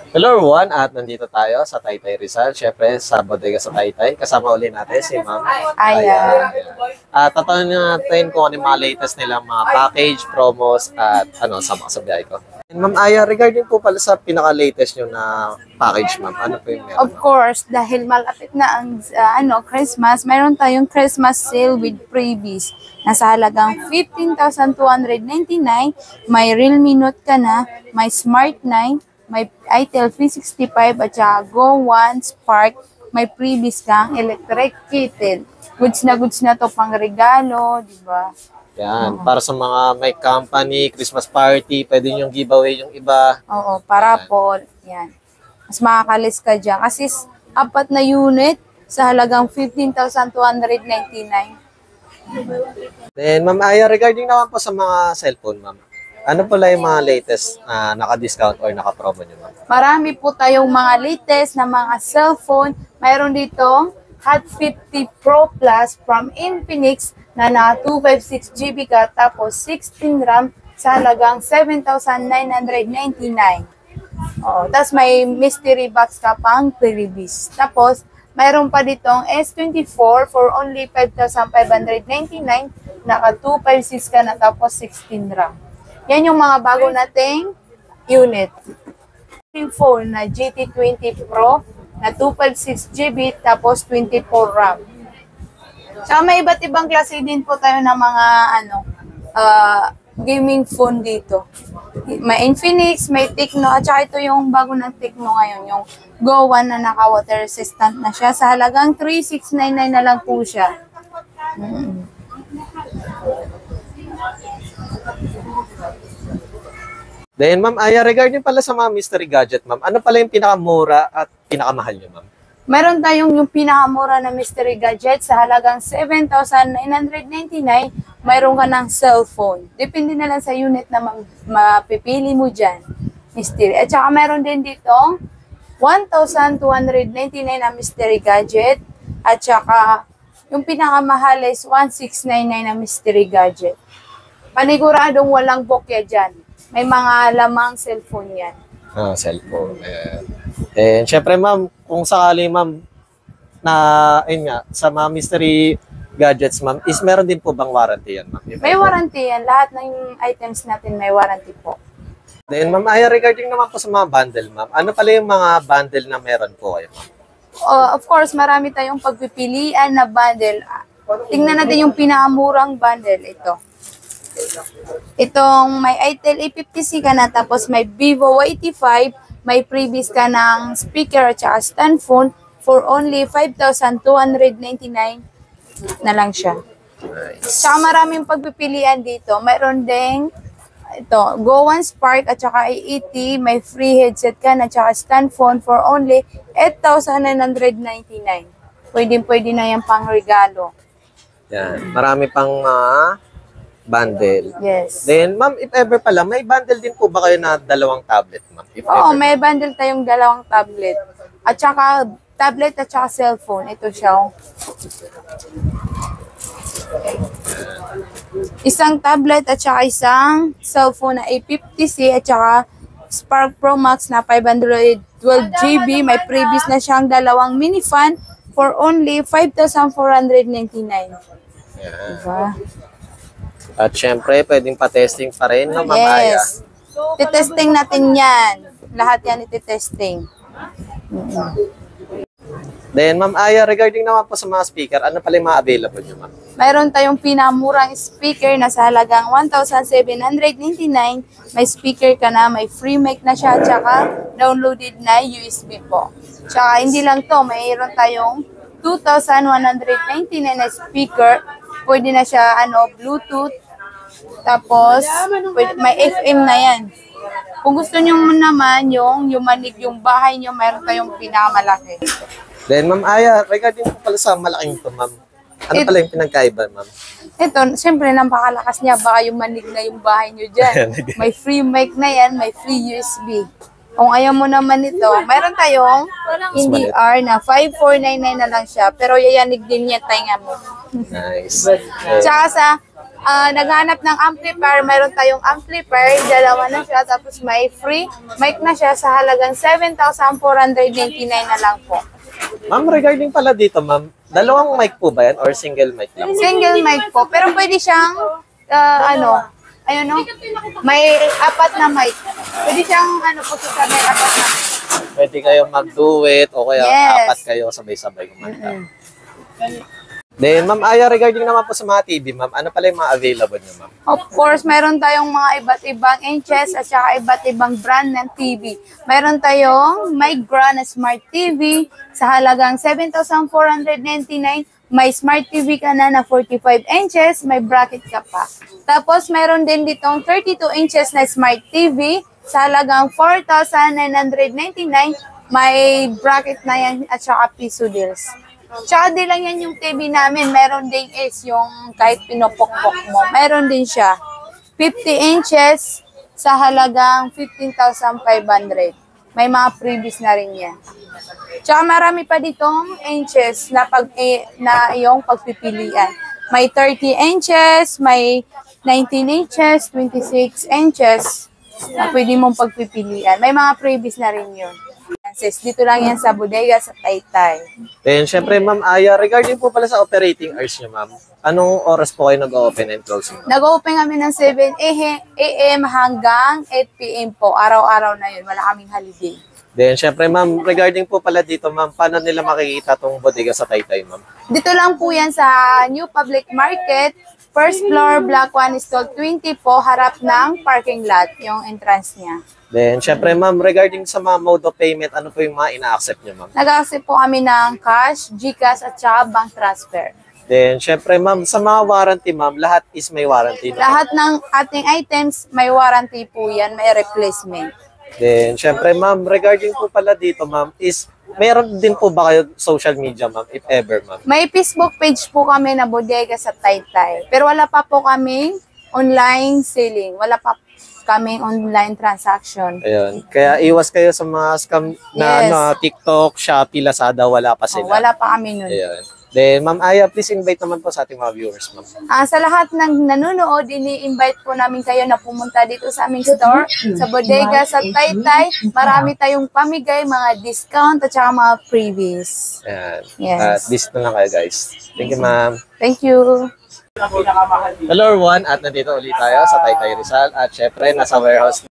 Hello everyone, at nandito tayo sa Taytay Rizal. Siyempre, sa bodega sa Taytay. Kasama uli natin si Ma'am Aya. At tatanungin natin kung ano yung mga latest nilang mga package, promos, at sama ka sa biyahe ko. Ma'am Aya, regarding po pala sa pinaka-latest nyo na package, ma'am, ano po yung meron? Of course, dahil malapit na ang Christmas, mayroon tayong Christmas sale with freebies. Nasa halagang 15,299, may Realme Note ka na, may Smart 9, may Itel P65 at saka Go One Spark, may freebies kang electric kettle. Goods na to pang regalo, di ba? Yan, para sa mga may company, Christmas party, pwede yung giveaway yung iba. Oo, para po, yan. Mas makakalis ka dyan. Kasi apat na unit sa halagang 15,299. Then, Ma'am Aya, regarding naman po sa mga cellphone, ma'am, ano pala yung mga latest na naka-discount or naka-promo nyo, ma'am? Marami po tayong mga latest na mga cellphone. Mayroon dito Hot 50 Pro Plus from Infinix na 256GB ka tapos 16 RAM sa halagang 7,999. Tapos may mystery box ka pang freebies. Tapos mayroon pa ditong S24 for only 5,599. Naka 256 ka na tapos 16 RAM. Yan yung mga bago nating unit. Yung phone na GT20 Pro na 256GB tapos 24 RAM. Saka may iba't ibang klase din po tayo ng mga gaming phone dito. May Infinix, may Tecno, at saka ito yung bago ng Tecno ngayon, yung Go One na naka-water resistant na siya. Sa halagang 3,699 na lang po siya. Then, Ma'am Aya, regarding pala sa mga mystery gadget, ma'am, ano pala yung pinakamura at pinakamahal nyo, ma'am? Meron tayong yung pinakamura na mystery gadget sa halagang 7,999. Mayroon ka ng cellphone. Depende na lang sa unit na mapipili mo dyan. Mystery. At saka meron din ditong 1,299 na mystery gadget. At saka yung pinakamahal is 1,699 na mystery gadget. Paniguradong walang bokya dyan. May mga lamang cellphone yan. Cellphone. And syempre, ma'am, kung sakali, ma'am, na, ayun nga, sa mga mystery gadgets, ma'am, is meron din po bang warranty yan, ma'am? May warranty yan. Lahat ng items natin may warranty po. Then, Ma'am Aya, regarding naman po sa mga bundle, ma'am, ano pala yung mga bundle na meron po kayo, ma'am? Of course, marami tayong pagpipilian na bundle. Tingnan natin yung pinakamurang bundle. Itong may Itel A50C ka na, tapos may Vivo Y85, may freebies ka ng speaker at saka stand phone for only 5,299 na lang siya. Nice. Saka maraming pagpipilian dito. Mayroon ding Go One Spark at saka i80, may free headset ka na saka stand phone for only 8,999. Pwede na yan pang regalo. Yan. Marami pang bundle. Yes. Then, ma'am, if ever pala, may bundle din po ba kayo na dalawang tablet, ma'am? Oo, may bundle tayong dalawang tablet. At saka tablet at saka cellphone. Ito siya. Isang tablet at saka isang cellphone na A50C at saka Spark Pro Max na 512GB. May previous na siyang dalawang mini fan for only 5,499. Diba? At syempre, pwedeng pa-testing pa rin, no, Ma'am Aya? Yes. Titesting natin yan. Lahat yan ititesting. Then, Ma'am Aya, regarding naman po sa mga speaker, ano pala yung mga available nyo, ma'am? Mayroon tayong pinamurang speaker na sa halagang 1,799. May speaker ka na, may free mic na siya, tsaka downloaded na USB po. Tsaka hindi lang to, mayroon tayong 2,199 na speaker. Pwede na siya, Bluetooth. Tapos, may FM na yan. Kung gusto nyo naman yung manig yung bahay nyo, mayroon tayong pinakamalaki. Then, Ma'am Aya, regarding po pala sa malaking ito, ma'am, ano pala yung pinagkaiba, ma'am? Ito, siyempre, napakalakas niya. Baka yung manig na yung bahay nyo dyan. May free mic na yan, may free USB. Kung ayaw mo naman ito, mayroon tayong NDR na 5,499 na lang siya. Pero yayanig din niya tainga mo. Nice. Tsaka sa naghanap ng amplifier, mayroon tayong amplifier, dalawa na siya, tapos may free mic na siya sa halagang 7,499 na lang po. Ma'am, regarding pala dito, ma'am, dalawang mic po ba yan or single mic lang? Single mic po, pero pwede siyang, ayun no, may apat na mic. Pwede siyang, po sa may apat na mic. Pwede kayo mag-duet o kaya Yes. apat kayo sabay-sabay kumanta. Then, ma'am Aya, regarding naman po sa mga TV, ma'am, ano pala yung mga available nyo, ma'am? Of course, mayroon tayong mga iba't ibang inches at saka iba't ibang brand ng TV. Mayroon tayong Migra na Smart TV sa halagang 7,499. May Smart TV ka na 45 inches, may bracket ka pa. Tapos, mayroon din ditong 32 inches na Smart TV sa halagang 4,999. May bracket na yan at saka piso deals. Tsaka di lang yan yung TV namin. Meron din is yung kahit pinopokpok mo. Meron din siya. 50 inches sa halagang 15,500. May mga previous na rin yan. Tsaka marami pa ditong inches na, na iyong pagpipilian. May 30 inches, may 19 inches, 26 inches na pwede mong pagpipilian. May mga previous na rin yun. Dito lang yan sa bodega sa Taytay. Then, syempre, ma'am Aya, regarding po pala sa operating hours nyo, ma'am, anong oras po kayo nag-open and close? Nag-open kami ng 7 a.m. hanggang 8 p.m. po. Araw-araw na yun. Wala kaming holiday. Then, syempre, ma'am, regarding po pala dito, ma'am, paano nila makikita tong bodega sa Taytay, ma'am? Dito lang po yan sa New Public Market. First floor, Block 1, stall 20 po, harap ng parking lot, yung entrance niya. Then, syempre, ma'am, regarding sa mga mode of payment, ano po yung mga ina-accept nyo, ma'am? Nag-accept po kami ng cash, GCash, at saka bank transfer. Then, syempre, ma'am, sa mga warranty, ma'am, lahat is may warranty. No? Lahat ng ating items, may warranty po yan, may replacement. Then, syempre, ma'am, regarding po pala dito, ma'am, is meron din po ba kayo social media, ma'am, if ever, ma'am? May Facebook page po kami na bodega sa Taytay. Pero wala pa po kaming online selling. Wala pa kaming online transaction. Ayun. Kaya iwas kayo sa mga scam na Yes. TikTok, Shopee, Lazada, wala pa sila. Wala pa kami nun. Ayun. Then, ma'am Aya, please invite naman po sa ating mga viewers, ma'am. Sa lahat ng nanonood, ini-invite po namin kayo na pumunta dito sa aming store, sa bodega sa Taytay. Marami tayong pamigay, mga discount at saka mga freebies. Ayan. Yes. At this na lang kayo, guys. Thank you, ma'am. Thank you. Hello, everyone. At nandito ulit tayo sa Taytay Rizal. At syempre, nasa warehouse